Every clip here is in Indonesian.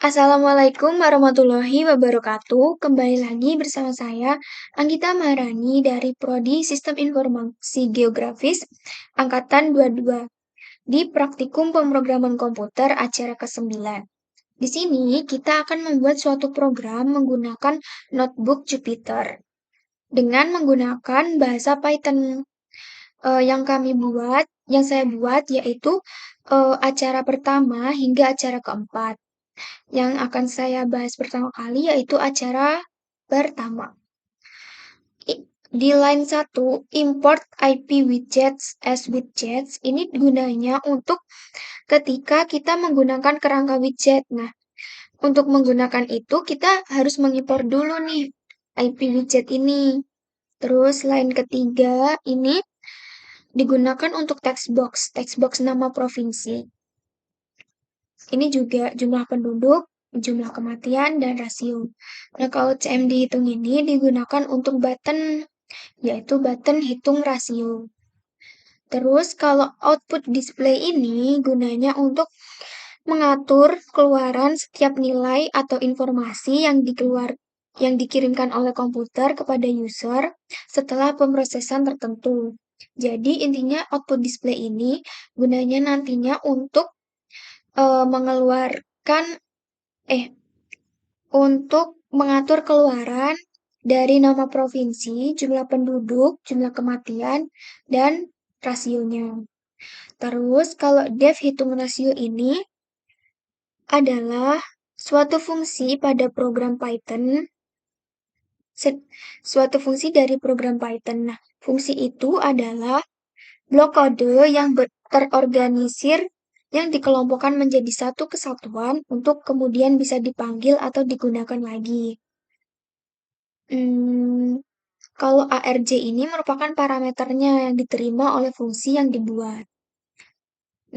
Assalamualaikum warahmatullahi wabarakatuh. Kembali lagi bersama saya, Anggita Maharani dari Prodi Sistem Informasi Geografis Angkatan 22 di Praktikum Pemrograman Komputer acara ke-9. Di sini kita akan membuat suatu program menggunakan notebook Jupyter dengan menggunakan bahasa Python. Yang saya buat yaitu acara pertama hingga acara keempat. Yang akan saya bahas pertama kali yaitu acara pertama. Di line 1, import IP widgets as widgets, ini gunanya untuk ketika kita menggunakan kerangka widget. Nah, untuk menggunakan itu kita harus mengimpor dulu nih IP widget ini. Terus line ketiga ini digunakan untuk text box nama provinsi. Ini juga jumlah penduduk, jumlah kematian, dan rasio. Nah, kalau CMD hitung ini digunakan untuk button, yaitu button hitung rasio. Terus kalau output display ini gunanya untuk mengatur keluaran setiap nilai atau informasi yang dikirimkan oleh komputer kepada user setelah pemrosesan tertentu. Jadi intinya output display ini gunanya nantinya untuk mengeluarkan untuk mengatur keluaran dari nama provinsi, jumlah penduduk, jumlah kematian, dan rasionya. Terus kalau def hitung rasio ini adalah suatu fungsi pada program Python, suatu fungsi dari program Python. Nah, fungsi itu adalah blok kode yang terorganisir yang dikelompokkan menjadi satu kesatuan untuk kemudian bisa dipanggil atau digunakan lagi. Kalau ARJ ini merupakan parameternya yang diterima oleh fungsi yang dibuat.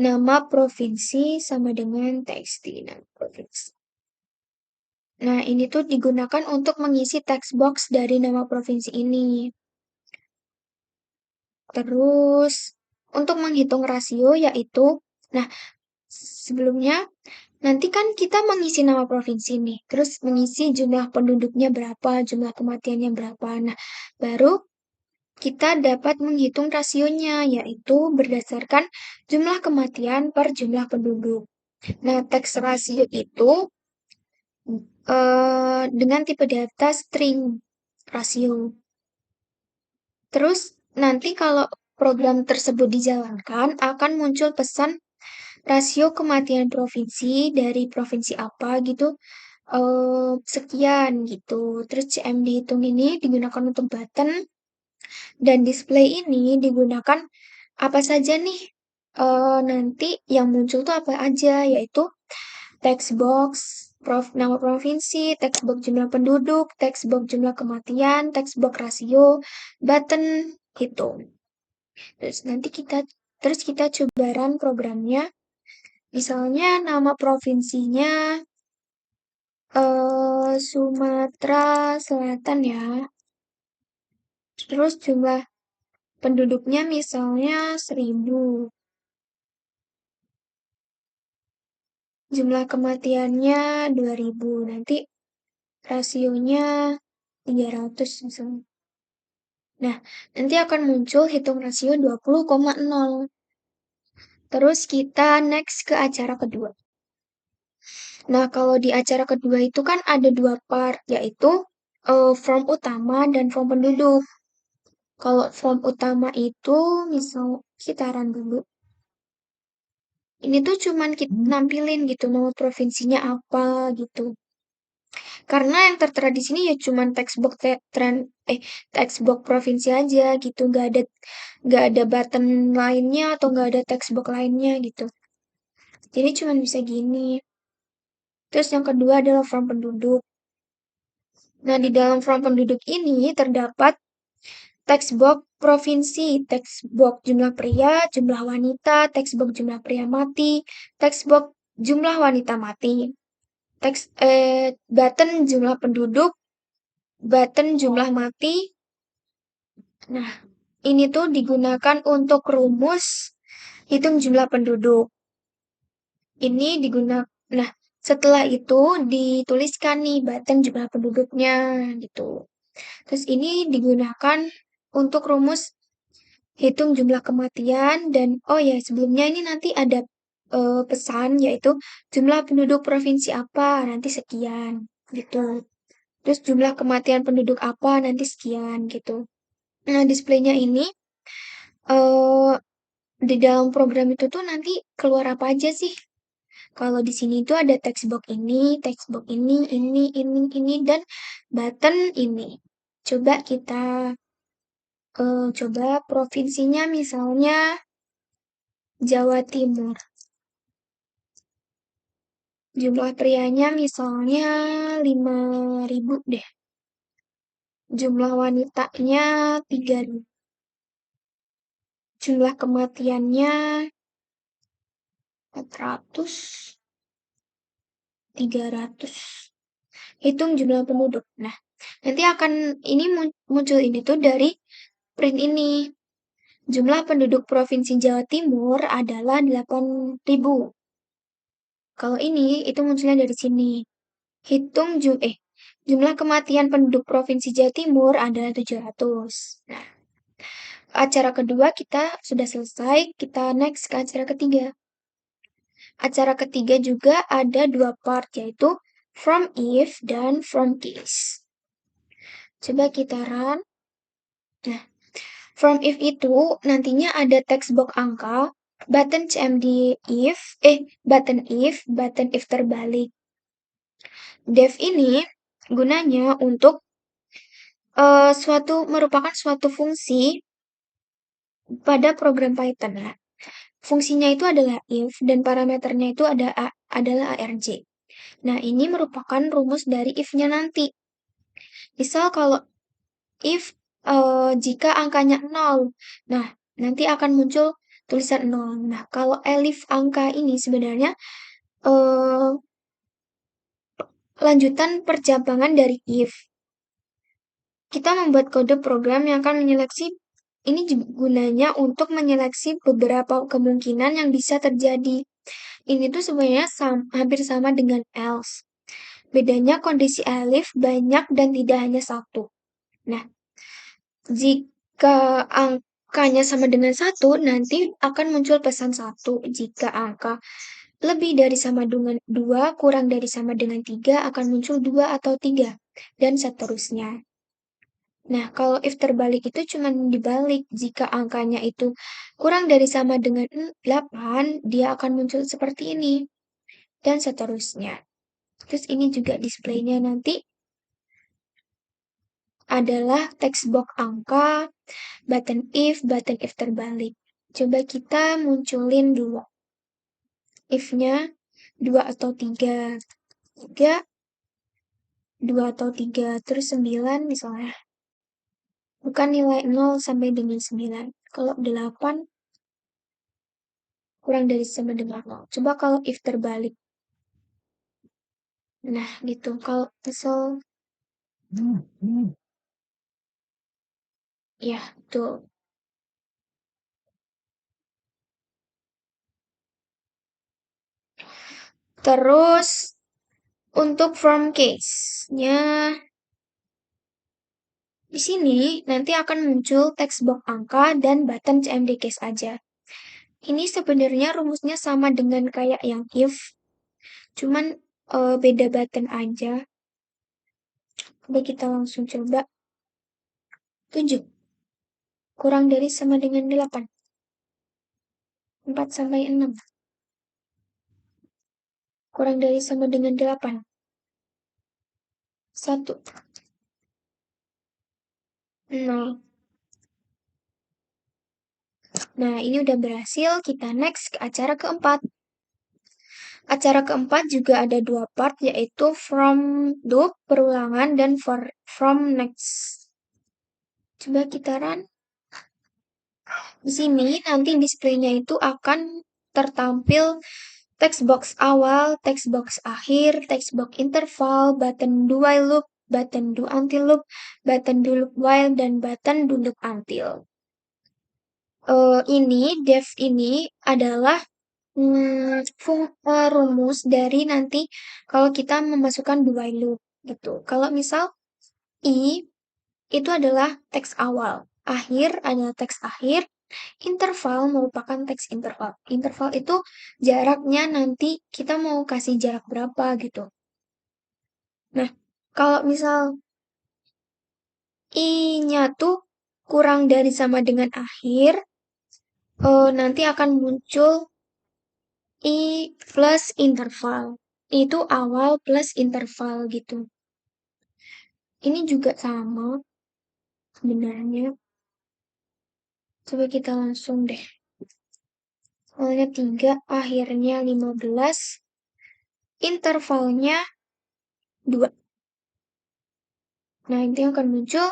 Nama provinsi sama dengan txt nama provinsi. Nah, ini tuh digunakan untuk mengisi text box dari nama provinsi ini. Terus, untuk menghitung rasio yaitu, nah, sebelumnya nanti kan kita mengisi nama provinsi nih, terus mengisi jumlah penduduknya berapa, jumlah kematiannya berapa. Nah, baru kita dapat menghitung rasionya, yaitu berdasarkan jumlah kematian per jumlah penduduk. Nah, teks rasio itu dengan tipe data string rasio. Terus nanti kalau program tersebut dijalankan, akan muncul pesan rasio kematian provinsi dari provinsi apa gitu, sekian gitu. Terus CMD hitung ini digunakan untuk button, dan display ini digunakan apa saja nih, nanti yang muncul tuh apa aja, yaitu text box nama provinsi, text box jumlah penduduk, text box jumlah kematian, text box rasio, button hitung. Terus kita coba run programnya. Misalnya nama provinsinya Sumatera Selatan ya. Terus jumlah penduduknya misalnya 1000. Jumlah kematiannya 2000. Nanti rasionya 300 misalnya. Nah, nanti akan muncul hitung rasio 20,0. Terus kita next ke acara kedua. Nah, kalau di acara kedua itu kan ada dua part, yaitu form utama dan form penduduk. Kalau form utama itu, misal kita run dulu. Ini tuh cuman kita nampilin gitu, nama provinsinya apa gitu. Karena yang tertera di sini ya cuman textbox provinsi aja gitu, nggak ada button lainnya atau nggak ada textbox lainnya gitu. Jadi cuman bisa gini. Terus yang kedua adalah form penduduk. Nah, di dalam form penduduk ini terdapat textbox provinsi, textbox jumlah pria, jumlah wanita, textbox jumlah pria mati, textbox jumlah wanita mati. Button jumlah penduduk, button jumlah mati. Nah, ini tuh digunakan untuk rumus hitung jumlah penduduk. Ini digunakan, nah, Setelah itu dituliskan nih button jumlah penduduknya gitu. Terus ini digunakan untuk rumus hitung jumlah kematian dan oh ya sebelumnya ini nanti ada pesan yaitu jumlah penduduk provinsi apa nanti sekian gitu. Terus jumlah kematian penduduk apa nanti sekian gitu. Nah, displaynya ini eh di dalam program itu tuh nanti keluar apa aja sih? Kalau di sini tuh ada text box ini, dan button ini. Coba kita coba provinsinya misalnya Jawa Timur. Jumlah prianya misalnya 5.000 deh. Jumlah wanitanya 3.000. Jumlah kematiannya 400, 300. Hitung jumlah penduduk. Nah, nanti akan ini muncul ini tuh dari print ini. Jumlah penduduk Provinsi Jawa Timur adalah 8.000. Kalau ini itu munculnya dari sini. Hitung jumlah kematian penduduk Provinsi Jawa Timur adalah 700. Nah, acara kedua kita sudah selesai, kita next ke acara ketiga. Acara ketiga juga ada dua part, yaitu from if dan from case. Coba kita run. Nah, from if itu nantinya ada text box angka, button CMD button if terbalik. Def ini gunanya untuk merupakan suatu fungsi pada program Python ya. Fungsinya itu adalah if dan parameternya itu adalah arg. Nah, ini merupakan rumus dari if-nya nanti. Misal kalau if jika angkanya 0, nah nanti akan muncul tulisan 0. Nah, kalau elif angka ini sebenarnya eh, lanjutan percambangan dari if. Kita membuat kode program yang akan menyeleksi, ini gunanya untuk menyeleksi beberapa kemungkinan yang bisa terjadi. Ini tuh sebenarnya hampir sama dengan else. Bedanya kondisi elif banyak dan tidak hanya satu. Nah, jika angkanya sama dengan 1, nanti akan muncul pesan 1. Jika angka lebih dari sama dengan 2, kurang dari sama dengan 3, akan muncul 2 atau 3, dan seterusnya. Nah, kalau if terbalik itu cuma dibalik. Jika angkanya itu kurang dari sama dengan 8, dia akan muncul seperti ini. Dan seterusnya. Terus ini juga displaynya nanti adalah text box angka, button if terbalik. Coba kita munculin dua. If-nya 2 atau 3. 3, 2 atau 3, terus 9 misalnya. Bukan nilai 0 sampai dengan 9. Kalau 8, kurang dari sama dengan 0. Coba kalau if terbalik. Nah, gitu. Kalau misal, ya, tuh. Terus, untuk from case-nya, di sini nanti akan muncul text box angka dan button CMD case aja. Ini sebenarnya rumusnya sama dengan kayak yang if, cuman beda button aja. Coba kita langsung coba. 7. Kurang dari sama dengan 8. 4 sampai 6. Kurang dari sama dengan 8. 1. 0. Nah, ini udah berhasil. Kita next ke acara keempat. Acara keempat juga ada dua part, yaitu from loop, perulangan, dan from next. Coba kita run. Di sini nanti displaynya itu akan tertampil text box awal, text box akhir, text box interval, button do while loop, button do until loop, button do loop while, dan button do loop until. Def ini adalah rumus dari nanti kalau kita memasukkan do while loop gitu. Kalau misal I itu adalah teks awal, akhir adalah teks akhir, interval merupakan teks interval. Interval itu jaraknya nanti kita mau kasih jarak berapa gitu. Nah, kalau misal I-nya tuh kurang dari sama dengan akhir, nanti akan muncul I plus interval. Itu awal plus interval gitu. Ini juga sama sebenarnya. Coba kita langsung deh. Awalnya 3, akhirnya 15, intervalnya 2. Nah, ini akan muncul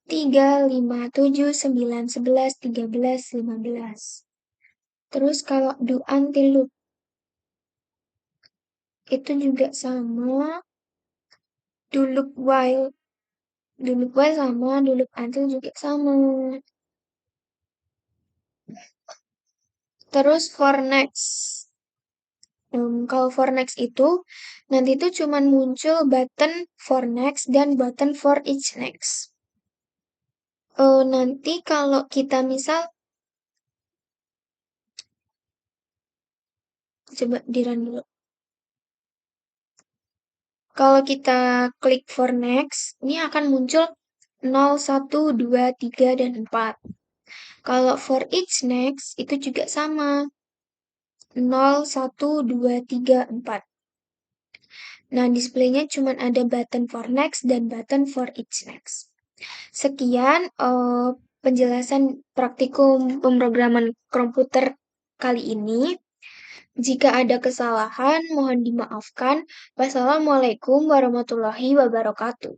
3, 5, 7, 9, 11, 13, 15. Terus kalau do until loop, itu juga sama. Do loop while. Do loop while sama, do loop until juga sama. Terus for next. Kalau for next itu, nanti itu cuman muncul button for next dan button for each next. Nanti kalau kita misal, coba di run dulu. Kalau kita klik for next, ini akan muncul 0, 1, 2, 3, dan 4. Kalau for each next, itu juga sama. 0, 1, 2, 3, 4. Nah, displaynya cuma ada button for next dan button for each next. Sekian penjelasan praktikum pemrograman komputer kali ini. Jika ada kesalahan, mohon dimaafkan. Wassalamualaikum warahmatullahi wabarakatuh.